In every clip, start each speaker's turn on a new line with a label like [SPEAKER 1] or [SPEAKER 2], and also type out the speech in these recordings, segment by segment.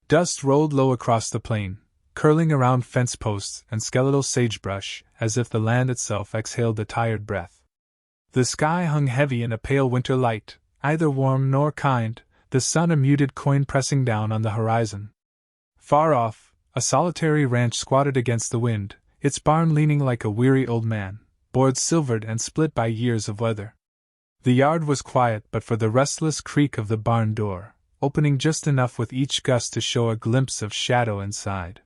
[SPEAKER 1] Dust rolled low across the plain, curling around fence posts and skeletal sagebrush, as if the land itself exhaled a tired breath. The sky hung heavy in a pale winter light, neither warm nor kind, the sun a muted coin pressing down on the horizon. Far off, a solitary ranch squatted against the wind, its barn leaning like a weary old man, boards silvered and split by years of weather. The yard was quiet but for the restless creak of the barn door, opening just enough with each gust to show a glimpse of shadow inside.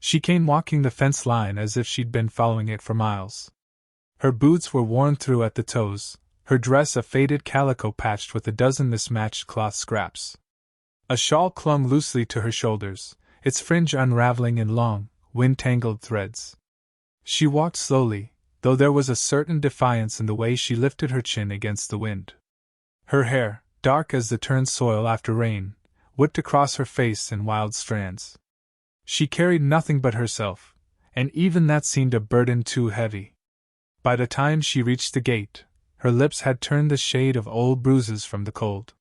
[SPEAKER 1] She came walking the fence line as if she'd been following it for miles. Her boots were worn through at the toes, her dress a faded calico patched with a dozen mismatched cloth scraps. A shawl clung loosely to her shoulders, its fringe unraveling in long, wind-tangled threads. She walked slowly, though there was a certain defiance in the way she lifted her chin against the wind. Her hair, dark as the turned soil after rain, whipped across her face in wild strands. She carried nothing but herself, and even that seemed a burden too heavy. By the time she reached the gate, her lips had turned the shade of old bruises from the cold.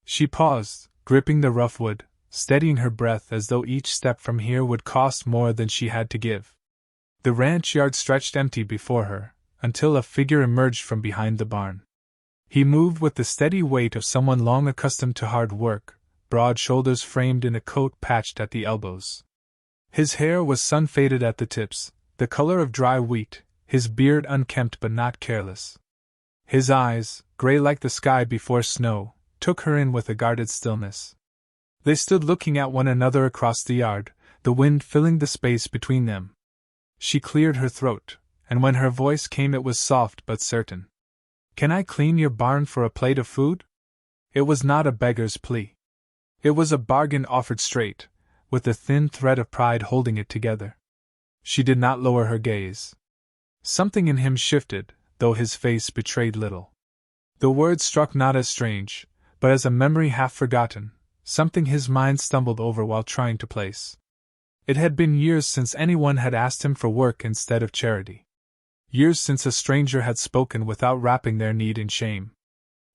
[SPEAKER 1] She paused, gripping the rough wood, steadying her breath as though each step from here would cost more than she had to give. The ranch yard stretched empty before her, until a figure emerged from behind the barn. He moved with the steady weight of someone long accustomed to hard work, broad shoulders framed in a coat patched at the elbows. His hair was sun-faded at the tips, the color of dry wheat, his beard unkempt but not careless. His eyes, gray like the sky before snow, took her in with a guarded stillness. They stood looking at one another across the yard, the wind filling the space between them. She cleared her throat, and when her voice came it was soft but certain. "Can I clean your barn for a plate of food?" It was not a beggar's plea. It was a bargain offered straight, with the thin thread of pride holding it together. She did not lower her gaze. Something in him shifted, though his face betrayed little. The words struck not as strange, but as a memory half forgotten, something his mind stumbled over while trying to place. It had been years since anyone had asked him for work instead of charity. Years since a stranger had spoken without wrapping their need in shame.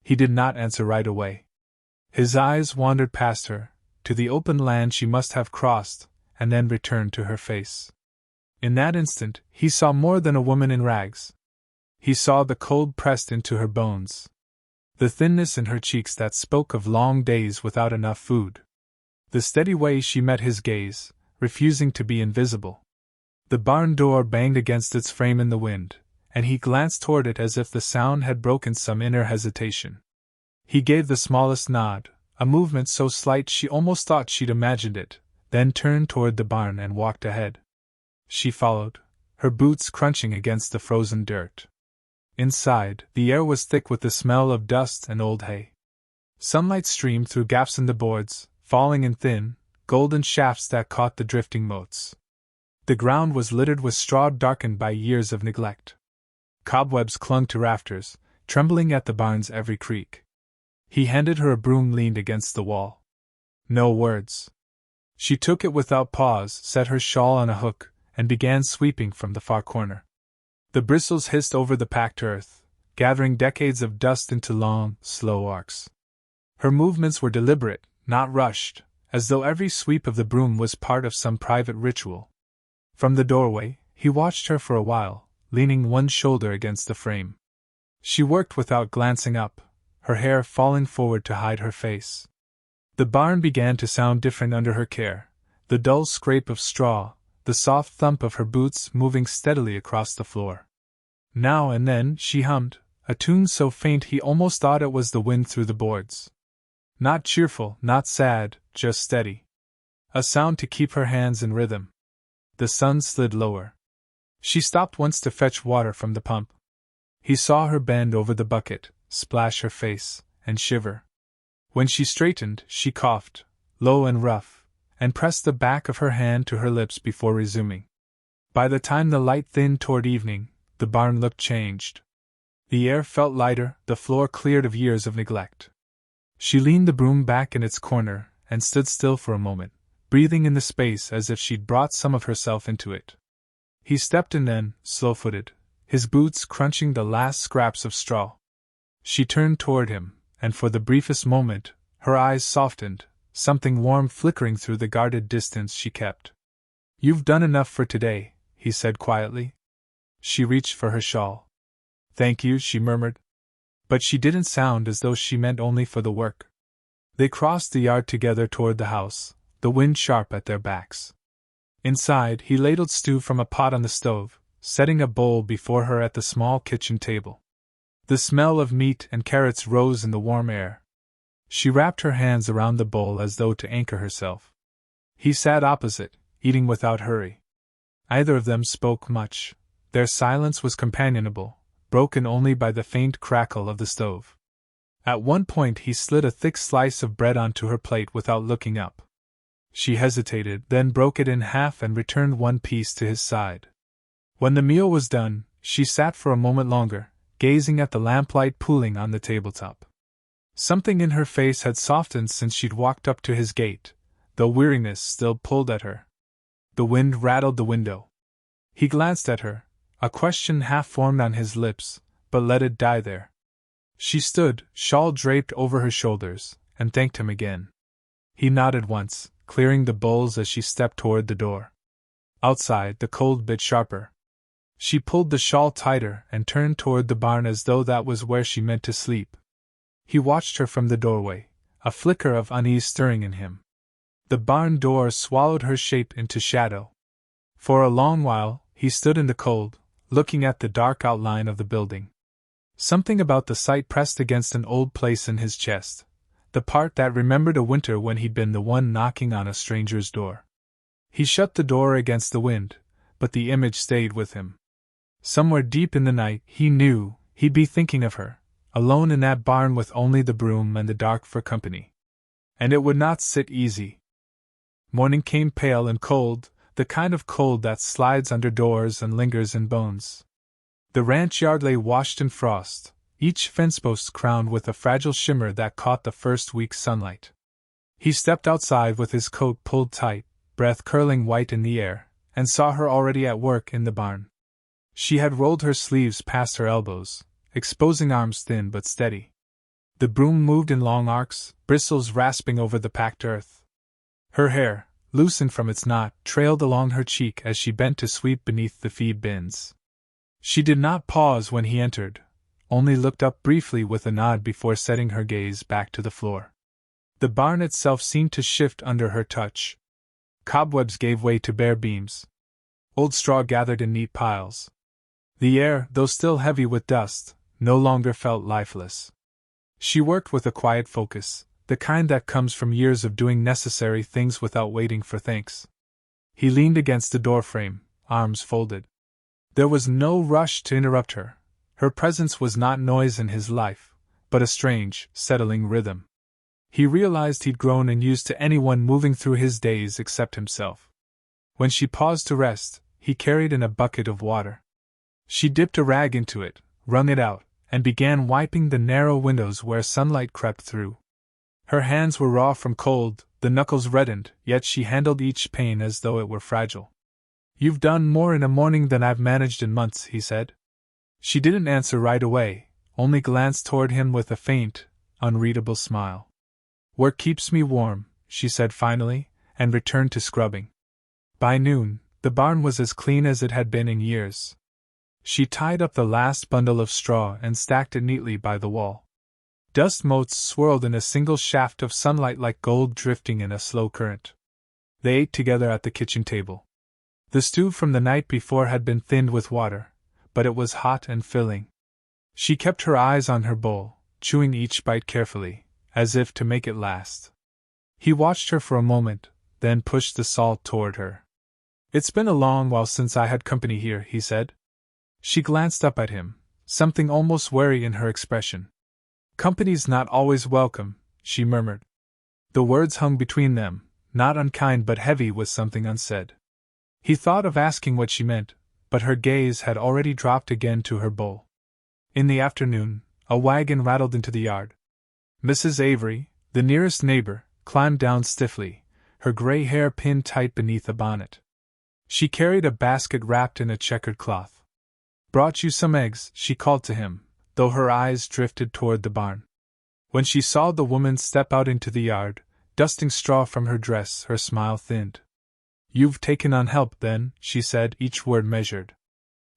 [SPEAKER 1] He did not answer right away. His eyes wandered past her, to the open land she must have crossed, and then returned to her face. In that instant, he saw more than a woman in rags. He saw the cold pressed into her bones. The thinness in her cheeks that spoke of long days without enough food. The steady way she met his gaze, refusing to be invisible. The barn door banged against its frame in the wind, and he glanced toward it as if the sound had broken some inner hesitation. He gave the smallest nod, a movement so slight she almost thought she'd imagined it, then turned toward the barn and walked ahead. She followed, her boots crunching against the frozen dirt. Inside, the air was thick with the smell of dust and old hay. Sunlight streamed through gaps in the boards, falling in thin, golden shafts that caught the drifting motes. The ground was littered with straw darkened by years of neglect. Cobwebs clung to rafters, trembling at the barn's every creak. He handed her a broom leaned against the wall. No words. She took it without pause, set her shawl on a hook, and began sweeping from the far corner. The bristles hissed over the packed earth, gathering decades of dust into long, slow arcs. Her movements were deliberate, not rushed, as though every sweep of the broom was part of some private ritual. From the doorway, he watched her for a while, leaning one shoulder against the frame. She worked without glancing up, her hair falling forward to hide her face. The barn began to sound different under her care, the dull scrape of straw, the soft thump of her boots moving steadily across the floor. Now and then she hummed, a tune so faint he almost thought it was the wind through the boards. Not cheerful, not sad, just steady. A sound to keep her hands in rhythm. The sun slid lower. She stopped once to fetch water from the pump. He saw her bend over the bucket, splash her face, and shiver. When she straightened, she coughed, low and rough, and pressed the back of her hand to her lips before resuming. By the time the light thinned toward evening, the barn looked changed. The air felt lighter, the floor cleared of years of neglect. She leaned the broom back in its corner, and stood still for a moment, breathing in the space as if she'd brought some of herself into it. He stepped in then, slow-footed, his boots crunching the last scraps of straw. She turned toward him, and for the briefest moment, her eyes softened, something warm flickering through the guarded distance she kept. "You've done enough for today," he said quietly. She reached for her shawl. "Thank you," she murmured. But she didn't sound as though she meant only for the work. They crossed the yard together toward the house, the wind sharp at their backs. Inside, he ladled stew from a pot on the stove, setting a bowl before her at the small kitchen table. The smell of meat and carrots rose in the warm air. She wrapped her hands around the bowl as though to anchor herself. He sat opposite, eating without hurry. Neither of them spoke much. Their silence was companionable, broken only by the faint crackle of the stove. At one point he slid a thick slice of bread onto her plate without looking up. She hesitated, then broke it in half and returned one piece to his side. When the meal was done, she sat for a moment longer, gazing at the lamplight pooling on the tabletop. Something in her face had softened since she'd walked up to his gate, though weariness still pulled at her. The wind rattled the window. He glanced at her, a question half formed on his lips, but let it die there. She stood, shawl draped over her shoulders, and thanked him again. He nodded once, clearing the bowls as she stepped toward the door. Outside, the cold bit sharper. She pulled the shawl tighter and turned toward the barn as though that was where she meant to sleep. He watched her from the doorway, a flicker of unease stirring in him. The barn door swallowed her shape into shadow. For a long while, he stood in the cold, looking at the dark outline of the building. Something about the sight pressed against an old place in his chest, the part that remembered a winter when he'd been the one knocking on a stranger's door. He shut the door against the wind, but the image stayed with him. Somewhere deep in the night, he knew, he'd be thinking of her, alone in that barn with only the broom and the dark for company. And it would not sit easy. Morning came pale and cold, the kind of cold that slides under doors and lingers in bones. The ranch yard lay washed in frost, each fence post crowned with a fragile shimmer that caught the first week's sunlight. He stepped outside with his coat pulled tight, breath curling white in the air, and saw her already at work in the barn. She had rolled her sleeves past her elbows, exposing arms thin but steady. The broom moved in long arcs, bristles rasping over the packed earth. Her hair, loosened from its knot, trailed along her cheek as she bent to sweep beneath the feed bins. She did not pause when he entered, only looked up briefly with a nod before setting her gaze back to the floor. The barn itself seemed to shift under her touch. Cobwebs gave way to bare beams. Old straw gathered in neat piles. The air, though still heavy with dust, no longer felt lifeless. She worked with a quiet focus, the kind that comes from years of doing necessary things without waiting for thanks. He leaned against the doorframe, arms folded. There was no rush to interrupt her. Her presence was not noise in his life, but a strange, settling rhythm. He realized he'd grown unused to anyone moving through his days except himself. When she paused to rest, he carried in a bucket of water. She dipped a rag into it, wrung it out, and began wiping the narrow windows where sunlight crept through. Her hands were raw from cold, the knuckles reddened, yet she handled each pane as though it were fragile. "You've done more in a morning than I've managed in months," he said. She didn't answer right away, only glanced toward him with a faint, unreadable smile. "Work keeps me warm," she said finally, and returned to scrubbing. By noon, the barn was as clean as it had been in years. She tied up the last bundle of straw and stacked it neatly by the wall. Dust motes swirled in a single shaft of sunlight like gold drifting in a slow current. They ate together at the kitchen table. The stew from the night before had been thinned with water, but it was hot and filling. She kept her eyes on her bowl, chewing each bite carefully, as if to make it last. He watched her for a moment, then pushed the salt toward her. "It's been a long while since I had company here," he said. She glanced up at him, something almost wary in her expression. "Company's not always welcome," she murmured. The words hung between them, not unkind but heavy with something unsaid. He thought of asking what she meant, but her gaze had already dropped again to her bowl. In the afternoon, a wagon rattled into the yard. Mrs. Avery, the nearest neighbor, climbed down stiffly, her gray hair pinned tight beneath a bonnet. She carried a basket wrapped in a checkered cloth. "Brought you some eggs," she called to him, though her eyes drifted toward the barn. When she saw the woman step out into the yard, dusting straw from her dress. Her smile thinned. "You've taken on help, then," she said, each word measured.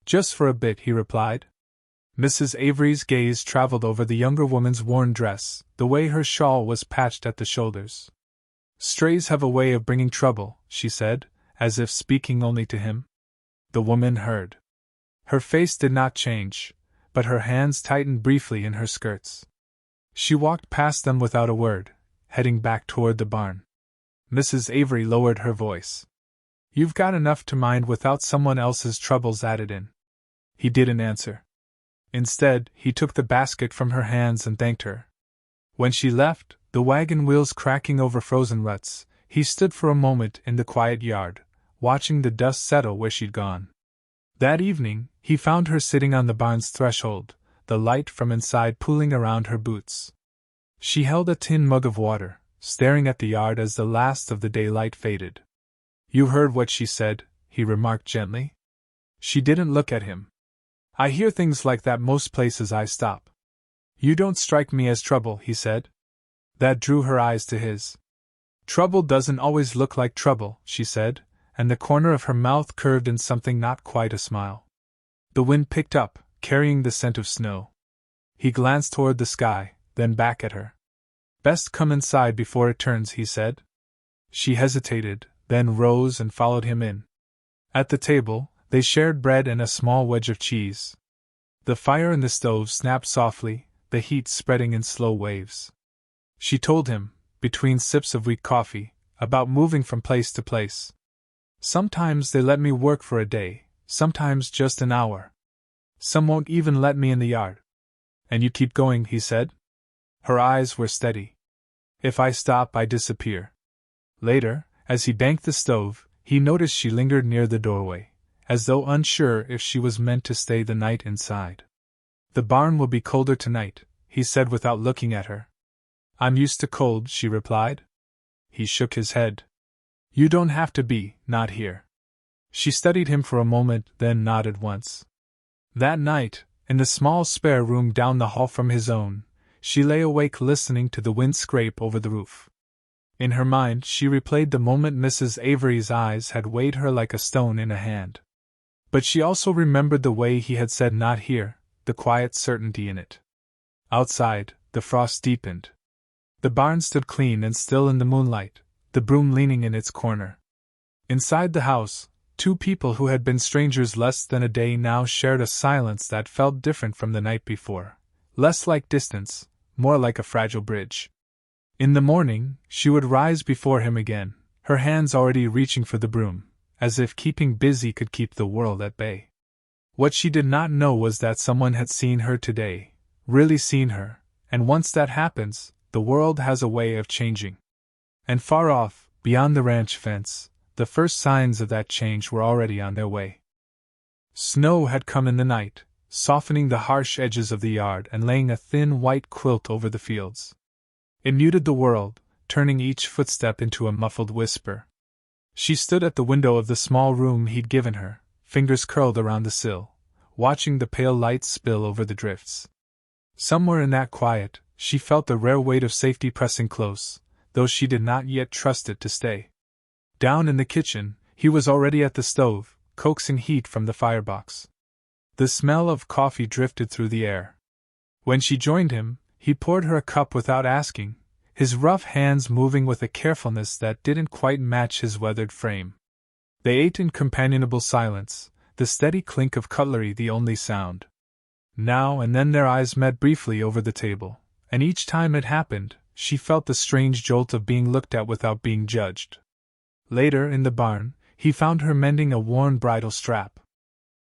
[SPEAKER 1] "Just for a bit," he replied. Mrs. Avery's gaze traveled over the younger woman's worn dress, the way her shawl was patched at the shoulders. "Strays have a way of bringing trouble," she said, as if speaking only to him. The woman heard. Her face did not change, but her hands tightened briefly in her skirts. She walked past them without a word, heading back toward the barn. Mrs. Avery lowered her voice. "You've got enough to mind without someone else's troubles added in." He didn't answer. Instead, he took the basket from her hands and thanked her. When she left, the wagon wheels cracking over frozen ruts, he stood for a moment in the quiet yard, watching the dust settle where she'd gone. That evening, he found her sitting on the barn's threshold, the light from inside pooling around her boots. She held a tin mug of water, staring at the yard as the last of the daylight faded. "You heard what she said," he remarked gently. She didn't look at him. "I hear things like that most places I stop." "You don't strike me as trouble," he said. That drew her eyes to his. "Trouble doesn't always look like trouble," she said, and the corner of her mouth curved in something not quite a smile. The wind picked up, carrying the scent of snow. He glanced toward the sky, then back at her. "Best come inside before it turns," he said. She hesitated, then rose and followed him in. At the table, they shared bread and a small wedge of cheese. The fire in the stove snapped softly, the heat spreading in slow waves. She told him, between sips of weak coffee, about moving from place to place. "Sometimes they let me work for a day, sometimes just an hour. Some won't even let me in the yard." "And you keep going," he said. Her eyes were steady. "If I stop, I disappear." Later, as he banked the stove, he noticed she lingered near the doorway, as though unsure if she was meant to stay the night inside. "The barn will be colder tonight," he said without looking at her. "I'm used to cold," she replied. He shook his head. "You don't have to be, not here." She studied him for a moment, then nodded once. That night, in the small spare room down the hall from his own, she lay awake listening to the wind scrape over the roof. In her mind, she replayed the moment Mrs. Avery's eyes had weighed her like a stone in a hand. But she also remembered the way he had said "not here," the quiet certainty in it. Outside, the frost deepened. The barn stood clean and still in the moonlight, the broom leaning in its corner. Inside the house, two people who had been strangers less than a day now shared a silence that felt different from the night before, less like distance, more like a fragile bridge. In the morning, she would rise before him again, her hands already reaching for the broom, as if keeping busy could keep the world at bay. What she did not know was that someone had seen her today, really seen her, and once that happens, the world has a way of changing. And far off, beyond the ranch fence, the first signs of that change were already on their way. Snow had come in the night, softening the harsh edges of the yard and laying a thin white quilt over the fields. It muted the world, turning each footstep into a muffled whisper. She stood at the window of the small room he'd given her, fingers curled around the sill, watching the pale light spill over the drifts. Somewhere in that quiet, she felt the rare weight of safety pressing close, though she did not yet trust it to stay. Down in the kitchen, he was already at the stove, coaxing heat from the firebox. The smell of coffee drifted through the air. When she joined him, he poured her a cup without asking, his rough hands moving with a carefulness that didn't quite match his weathered frame. They ate in companionable silence, the steady clink of cutlery the only sound. Now and then their eyes met briefly over the table, and each time it happened, she felt the strange jolt of being looked at without being judged. Later, in the barn, he found her mending a worn bridle strap.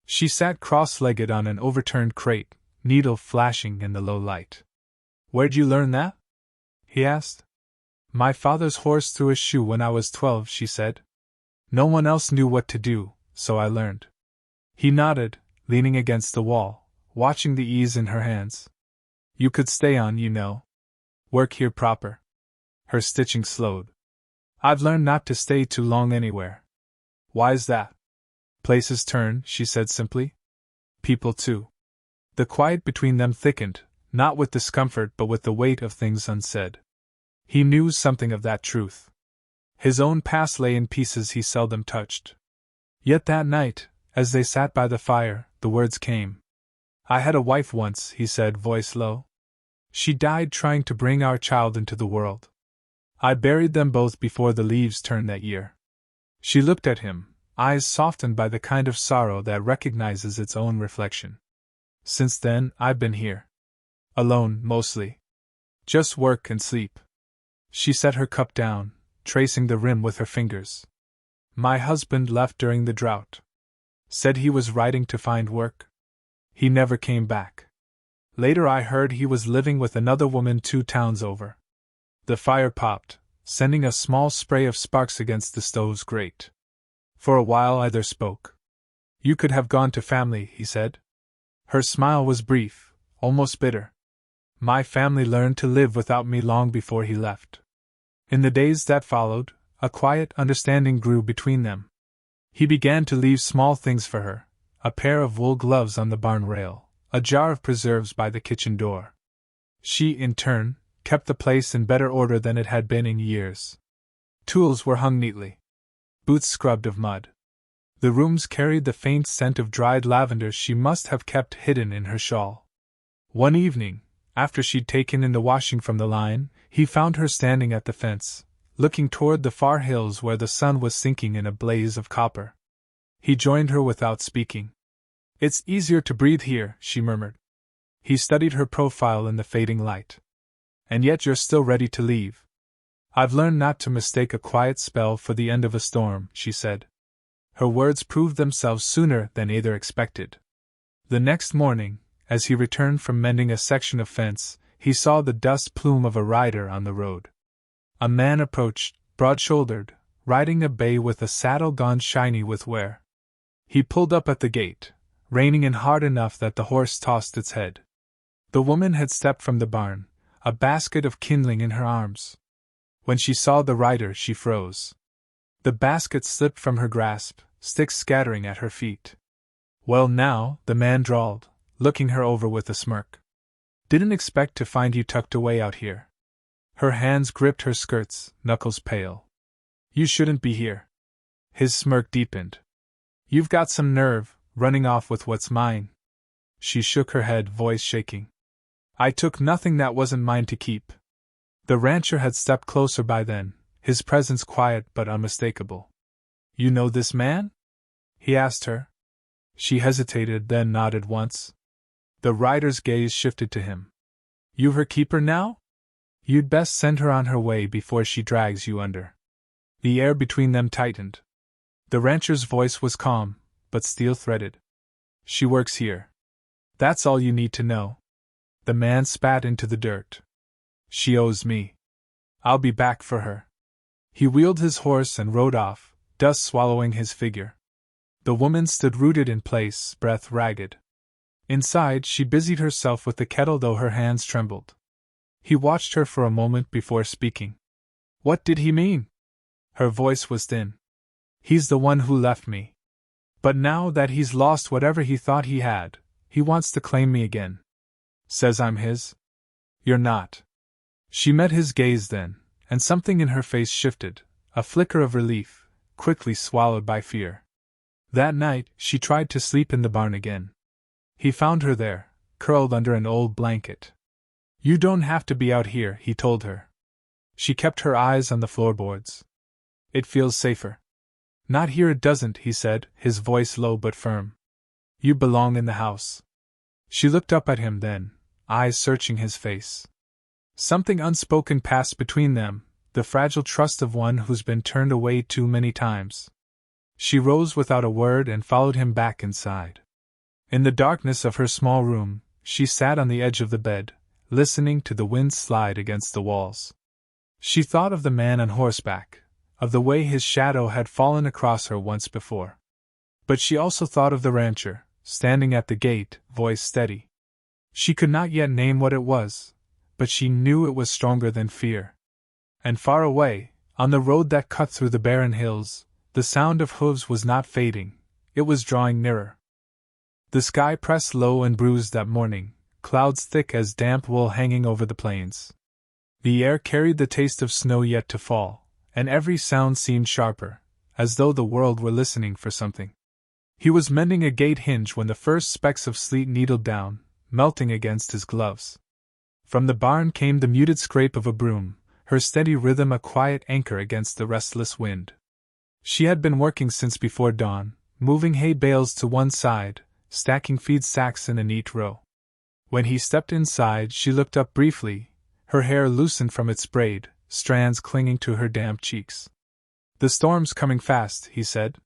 [SPEAKER 1] She sat cross-legged on an overturned crate, needle flashing in the low light. "Where'd you learn that?" he asked. "My father's horse threw a shoe when I was 12, she said. "No one else knew what to do, so I learned." He nodded, leaning against the wall, watching the ease in her hands. "You could stay on, you know. Work here proper." Her stitching slowed. "I've learned not to stay too long anywhere." "Why's that?" "Places turn," she said simply. "People too." The quiet between them thickened, not with discomfort but with the weight of things unsaid. He knew something of that truth. His own past lay in pieces he seldom touched. Yet that night, as they sat by the fire, the words came. "I had a wife once," he said, voice low. "She died trying to bring our child into the world. I buried them both before the leaves turned that year." She looked at him, eyes softened by the kind of sorrow that recognizes its own reflection. "Since then, I've been here. Alone, mostly. Just work and sleep." She set her cup down, tracing the rim with her fingers. "My husband left during the drought. Said he was writing to find work. He never came back. Later I heard he was living with another woman 2 towns over." The fire popped, sending a small spray of sparks against the stove's grate. For a while either spoke. "You could have gone to family," he said. Her smile was brief, almost bitter. "My family learned to live without me long before he left." In the days that followed, a quiet understanding grew between them. He began to leave small things for her: a pair of wool gloves on the barn rail, a jar of preserves by the kitchen door. She, in turn, kept the place in better order than it had been in years. Tools were hung neatly, boots scrubbed of mud. The rooms carried the faint scent of dried lavender she must have kept hidden in her shawl. One evening, after she'd taken in the washing from the line, he found her standing at the fence, looking toward the far hills where the sun was sinking in a blaze of copper. He joined her without speaking. "It's easier to breathe here," she murmured. He studied her profile in the fading light. "And yet you're still ready to leave." "I've learned not to mistake a quiet spell for the end of a storm," she said. Her words proved themselves sooner than either expected. The next morning, as he returned from mending a section of fence, he saw the dust plume of a rider on the road. A man approached, broad-shouldered, riding a bay with a saddle gone shiny with wear. He pulled up at the gate, reining in hard enough that the horse tossed its head. The woman had stepped from the barn, a basket of kindling in her arms. When she saw the rider, she froze. The basket slipped from her grasp, sticks scattering at her feet. "Well now," the man drawled, looking her over with a smirk. "Didn't expect to find you tucked away out here." Her hands gripped her skirts, knuckles pale. "You shouldn't be here." His smirk deepened. "You've got some nerve, running off with what's mine." She shook her head, voice shaking. "I took nothing that wasn't mine to keep." The rancher had stepped closer by then, his presence quiet but unmistakable. "You know this man?" he asked her. She hesitated, then nodded once. The rider's gaze shifted to him. "You her keeper now? You'd best send her on her way before she drags you under." The air between them tightened. The rancher's voice was calm, but steel-threaded. "She works here. That's all you need to know." The man spat into the dirt. "She owes me. I'll be back for her." He wheeled his horse and rode off, dust swallowing his figure. The woman stood rooted in place, breath ragged. Inside, she busied herself with the kettle, though her hands trembled. He watched her for a moment before speaking. "What did he mean?" Her voice was thin. "He's the one who left me. But now that he's lost whatever he thought he had, he wants to claim me again. Says I'm his." "You're not." She met his gaze then, and something in her face shifted, a flicker of relief, quickly swallowed by fear. That night, she tried to sleep in the barn again. He found her there, curled under an old blanket. "You don't have to be out here," he told her. She kept her eyes on the floorboards. "It feels safer." "Not here it doesn't," he said, his voice low but firm. "You belong in the house." She looked up at him then, eyes searching his face. Something unspoken passed between them, the fragile trust of one who's been turned away too many times. She rose without a word and followed him back inside. In the darkness of her small room, she sat on the edge of the bed, listening to the wind slide against the walls. She thought of the man on horseback, of the way his shadow had fallen across her once before. But she also thought of the rancher, standing at the gate, voice steady. She could not yet name what it was, but she knew it was stronger than fear. And far away, on the road that cut through the barren hills, the sound of hooves was not fading, it was drawing nearer. The sky pressed low and bruised that morning, clouds thick as damp wool hanging over the plains. The air carried the taste of snow yet to fall, and every sound seemed sharper, as though the world were listening for something. He was mending a gate hinge when the first specks of sleet needled down, melting against his gloves. From the barn came the muted scrape of a broom, her steady rhythm a quiet anchor against the restless wind. She had been working since before dawn, moving hay bales to one side, stacking feed sacks in a neat row. When he stepped inside, she looked up briefly, her hair loosened from its braid, strands clinging to her damp cheeks. "The storm's coming fast," he said.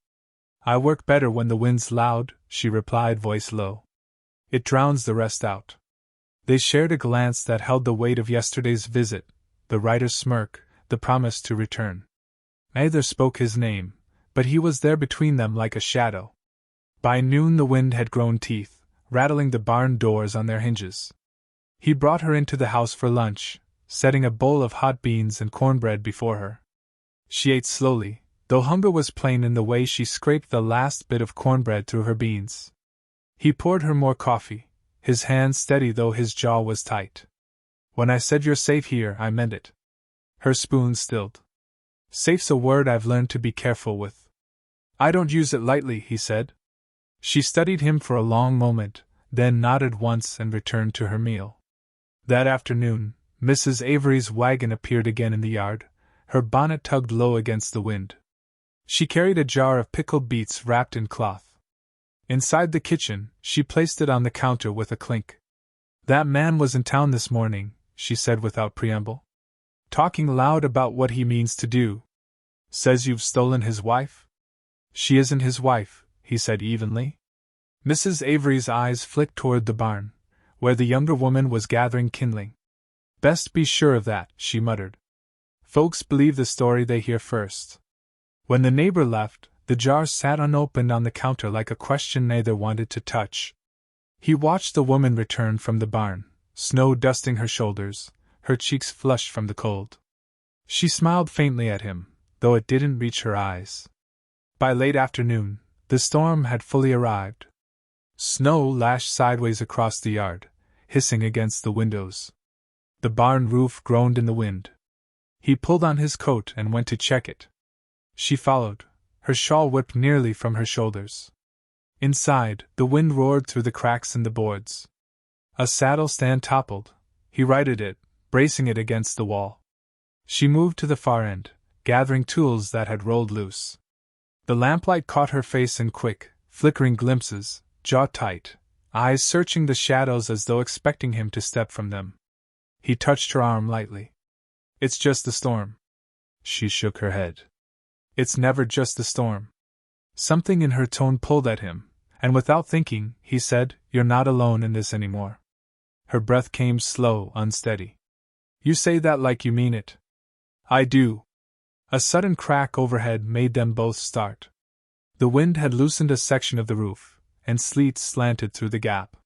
[SPEAKER 1] "I work better when the wind's loud," she replied, voice low. "It drowns the rest out." They shared a glance that held the weight of yesterday's visit, the writer's smirk, the promise to return. Neither spoke his name, but he was there between them like a shadow. By noon the wind had grown teeth, rattling the barn doors on their hinges. He brought her into the house for lunch, setting a bowl of hot beans and cornbread before her. She ate slowly, though hunger was plain in the way she scraped the last bit of cornbread through her beans. He poured her more coffee, his hand steady though his jaw was tight. "When I said you're safe here, I meant it." Her spoon stilled. "Safe's a word I've learned to be careful with." "I don't use it lightly," he said. She studied him for a long moment, then nodded once and returned to her meal. That afternoon, Mrs. Avery's wagon appeared again in the yard, her bonnet tugged low against the wind. She carried a jar of pickled beets wrapped in cloth. Inside the kitchen, she placed it on the counter with a clink. "That man was in town this morning," she said without preamble. "Talking loud about what he means to do. Says you've stolen his wife?" "She isn't his wife," he said evenly. Mrs. Avery's eyes flicked toward the barn, where the younger woman was gathering kindling. "Best be sure of that," she muttered. "Folks believe the story they hear first." When the neighbor left, the jar sat unopened on the counter like a question neither wanted to touch. He watched the woman return from the barn, snow dusting her shoulders, her cheeks flushed from the cold. She smiled faintly at him, though it didn't reach her eyes. By late afternoon, the storm had fully arrived. Snow lashed sideways across the yard, hissing against the windows. The barn roof groaned in the wind. He pulled on his coat and went to check it. She followed, her shawl whipped nearly from her shoulders. Inside, the wind roared through the cracks in the boards. A saddle stand toppled. He righted it, bracing it against the wall. She moved to the far end, gathering tools that had rolled loose. The lamplight caught her face in quick, flickering glimpses, jaw tight, eyes searching the shadows as though expecting him to step from them. He touched her arm lightly. "It's just the storm." She shook her head. "It's never just the storm." Something in her tone pulled at him, and without thinking, he said, "You're not alone in this anymore." Her breath came slow, unsteady. "You say that like you mean it." "I do." A sudden crack overhead made them both start. The wind had loosened a section of the roof, and sleet slanted through the gap.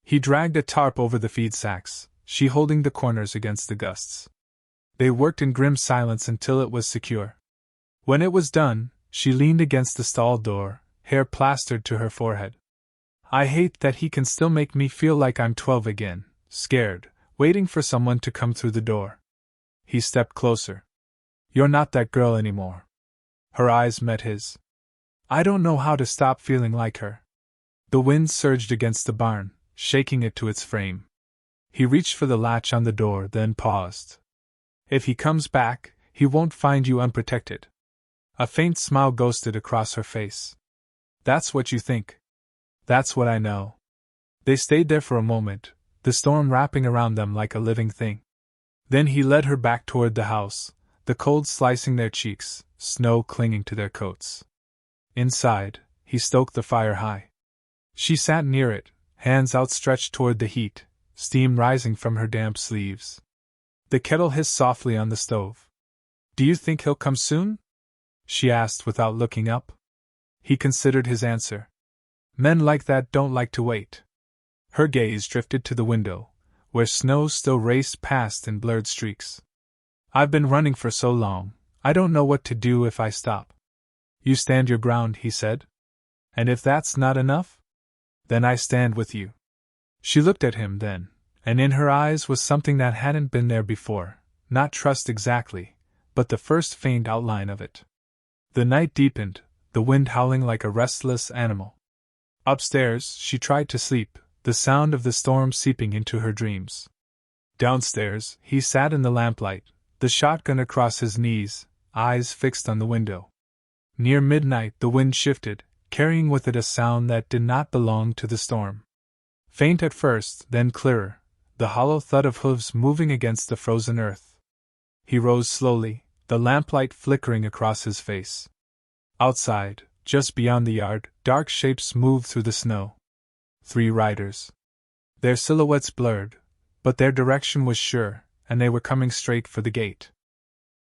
[SPEAKER 1] He dragged a tarp over the feed sacks, she holding the corners against the gusts. They worked in grim silence until it was secure. When it was done, she leaned against the stall door, hair plastered to her forehead. "I hate that he can still make me feel like I'm 12 again, scared, waiting for someone to come through the door." He stepped closer. "You're not that girl anymore." Her eyes met his. "I don't know how to stop feeling like her." The wind surged against the barn, shaking it to its frame. He reached for the latch on the door, then paused. "If he comes back, he won't find you unprotected." A faint smile ghosted across her face. "That's what you think." "That's what I know." They stayed there for a moment, the storm wrapping around them like a living thing. Then he led her back toward the house, the cold slicing their cheeks, snow clinging to their coats. Inside, he stoked the fire high. She sat near it, hands outstretched toward the heat, steam rising from her damp sleeves. The kettle hissed softly on the stove. "Do you think he'll come soon?" she asked without looking up. He considered his answer. "Men like that don't like to wait." Her gaze drifted to the window, where snow still raced past in blurred streaks. "I've been running for so long, I don't know what to do if I stop." "You stand your ground," he said. "And if that's not enough? Then I stand with you." She looked at him then, and in her eyes was something that hadn't been there before, not trust exactly, but the first faint outline of it. The night deepened, the wind howling like a restless animal. Upstairs, she tried to sleep, the sound of the storm seeping into her dreams. Downstairs, he sat in the lamplight, the shotgun across his knees, eyes fixed on the window. Near midnight, the wind shifted, carrying with it a sound that did not belong to the storm. Faint at first, then clearer, the hollow thud of hooves moving against the frozen earth. He rose slowly, the lamplight flickering across his face. Outside, just beyond the yard, dark shapes moved through the snow. 3 riders. Their silhouettes blurred, but their direction was sure, and they were coming straight for the gate.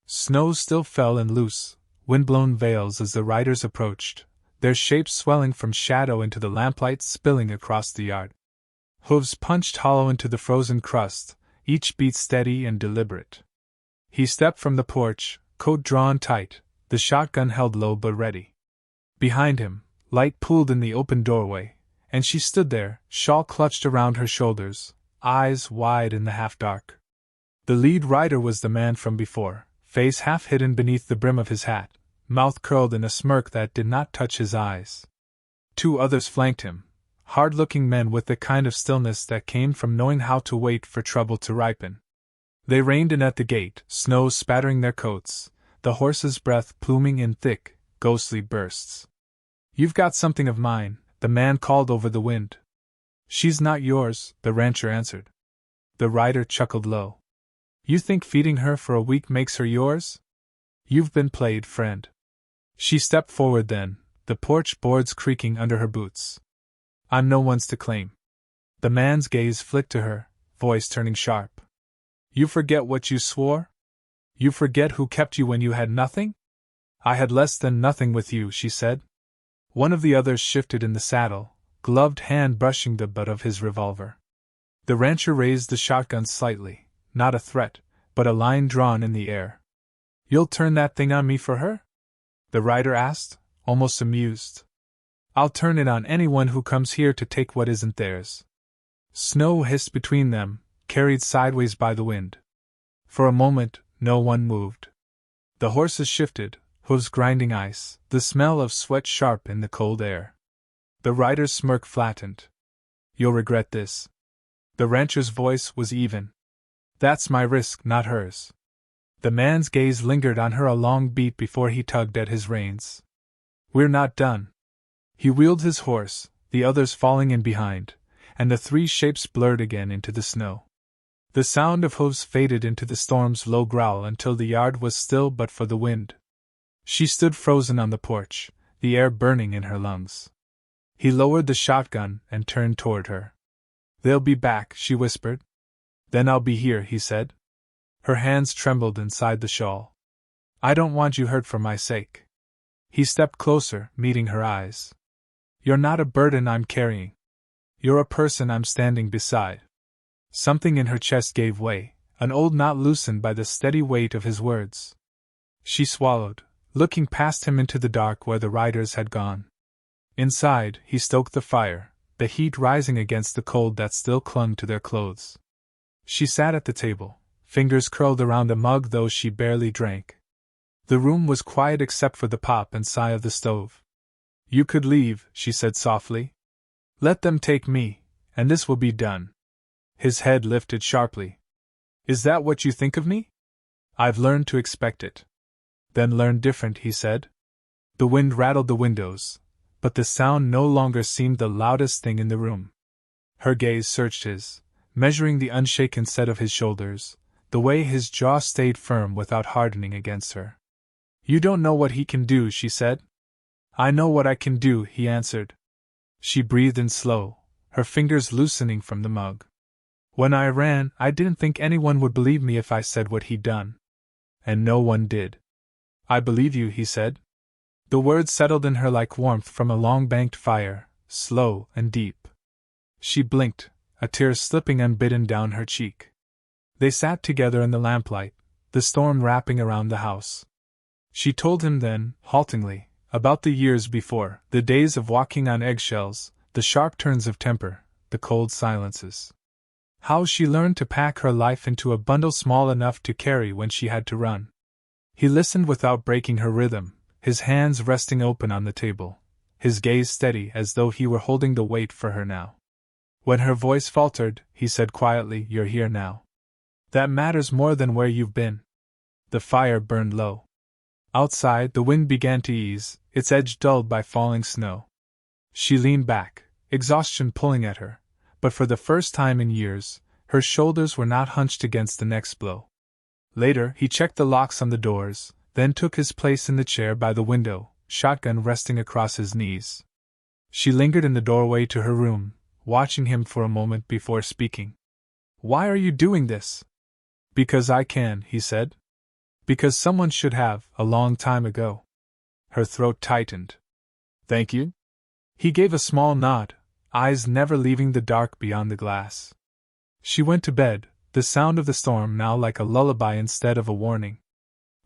[SPEAKER 1] Snow still fell in loose, wind-blown veils as the riders approached, their shapes swelling from shadow into the lamplight spilling across the yard. Hooves punched hollow into the frozen crust, each beat steady and deliberate. He stepped from the porch, coat drawn tight, the shotgun held low but ready. Behind him, light pooled in the open doorway, and she stood there, shawl clutched around her shoulders, eyes wide in the half-dark. The lead rider was the man from before, face half hidden beneath the brim of his hat, mouth curled in a smirk that did not touch his eyes. 2 others flanked him, hard-looking men with the kind of stillness that came from knowing how to wait for trouble to ripen. They reined in at the gate, snow spattering their coats, the horse's breath pluming in thick, ghostly bursts. "You've got something of mine," the man called over the wind. "She's not yours," the rancher answered. The rider chuckled low. "You think feeding her for a week makes her yours? You've been played, friend." She stepped forward then, the porch boards creaking under her boots. "I'm no one's to claim." The man's gaze flicked to her, voice turning sharp. "You forget what you swore? You forget who kept you when you had nothing?" "I had less than nothing with you," she said. One of the others shifted in the saddle, gloved hand brushing the butt of his revolver. The rancher raised the shotgun slightly, not a threat, but a line drawn in the air. "You'll turn that thing on me for her?" the rider asked, almost amused. "I'll turn it on anyone who comes here to take what isn't theirs." Snow hissed between them, carried sideways by the wind. For a moment, no one moved. The horses shifted, hooves grinding ice, the smell of sweat sharp in the cold air. The rider's smirk flattened. "You'll regret this." The rancher's voice was even. "That's my risk, not hers." The man's gaze lingered on her a long beat before he tugged at his reins. "We're not done." He wheeled his horse, the others falling in behind, and the 3 shapes blurred again into the snow. The sound of hooves faded into the storm's low growl until the yard was still but for the wind. She stood frozen on the porch, the air burning in her lungs. He lowered the shotgun and turned toward her. "They'll be back," she whispered. "Then I'll be here," he said. Her hands trembled inside the shawl. "I don't want you hurt for my sake." He stepped closer, meeting her eyes. "You're not a burden I'm carrying. You're a person I'm standing beside." Something in her chest gave way, an old knot loosened by the steady weight of his words. She swallowed, looking past him into the dark where the riders had gone. Inside, he stoked the fire, the heat rising against the cold that still clung to their clothes. She sat at the table, fingers curled around a mug though she barely drank. The room was quiet except for the pop and sigh of the stove. "You could leave," she said softly. "Let them take me, and this will be done." His head lifted sharply. "Is that what you think of me?" "I've learned to expect it." "Then learn different," he said. The wind rattled the windows, but the sound no longer seemed the loudest thing in the room. Her gaze searched his, measuring the unshaken set of his shoulders, the way his jaw stayed firm without hardening against her. "You don't know what he can do," she said. "I know what I can do," he answered. She breathed in slow, her fingers loosening from the mug. "When I ran, I didn't think anyone would believe me if I said what he'd done. And no one did." "I believe you," he said. The words settled in her like warmth from a long-banked fire, slow and deep. She blinked, a tear slipping unbidden down her cheek. They sat together in the lamplight, the storm wrapping around the house. She told him then, haltingly, about the years before, the days of walking on eggshells, the sharp turns of temper, the cold silences. How she learned to pack her life into a bundle small enough to carry when she had to run. He listened without breaking her rhythm, his hands resting open on the table, his gaze steady as though he were holding the weight for her now. When her voice faltered, he said quietly, "You're here now. That matters more than where you've been." The fire burned low. Outside, the wind began to ease, its edge dulled by falling snow. She leaned back, exhaustion pulling at her, but for the first time in years, her shoulders were not hunched against the next blow. Later, he checked the locks on the doors, then took his place in the chair by the window, shotgun resting across his knees. She lingered in the doorway to her room, watching him for a moment before speaking. "Why are you doing this?" "Because I can," he said. "Because someone should have, a long time ago." Her throat tightened. "Thank you?" He gave a small nod, eyes never leaving the dark beyond the glass. She went to bed, the sound of the storm now like a lullaby instead of a warning.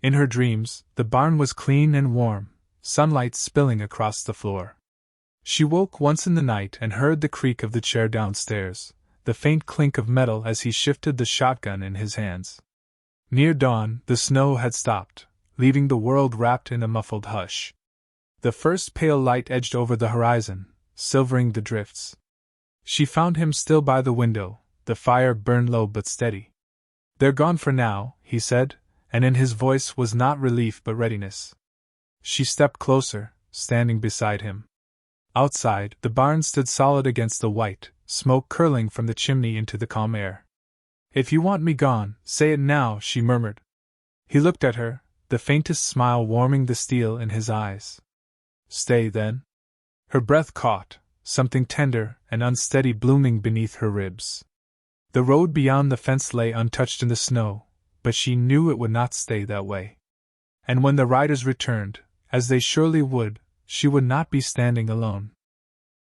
[SPEAKER 1] In her dreams, the barn was clean and warm, sunlight spilling across the floor. She woke once in the night and heard the creak of the chair downstairs, the faint clink of metal as he shifted the shotgun in his hands. Near dawn, the snow had stopped, leaving the world wrapped in a muffled hush. The first pale light edged over the horizon, silvering the drifts. She found him still by the window, the fire burned low but steady. "They're gone for now," he said, and in his voice was not relief but readiness. She stepped closer, standing beside him. Outside, the barn stood solid against the white, smoke curling from the chimney into the calm air. "If you want me gone, say it now," she murmured. He looked at her, the faintest smile warming the steel in his eyes. "Stay, then?" Her breath caught, something tender and unsteady blooming beneath her ribs. The road beyond the fence lay untouched in the snow, but she knew it would not stay that way. And when the riders returned, as they surely would, she would not be standing alone.